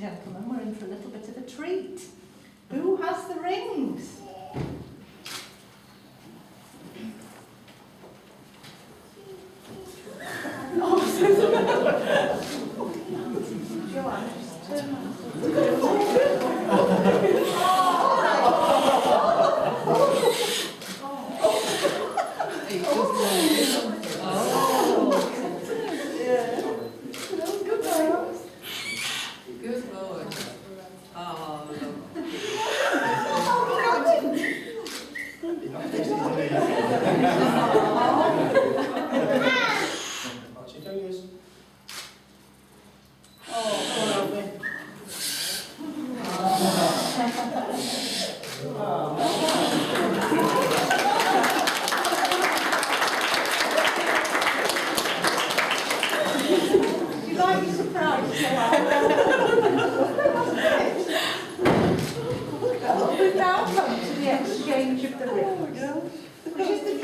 and gentlemen, we're in for a little bit of a treat. Who has the rings? Joanne, just turn Good Lord. Oh, Watch your fingers. you like your surprise, Joanne? We now come to the exchange of the rings.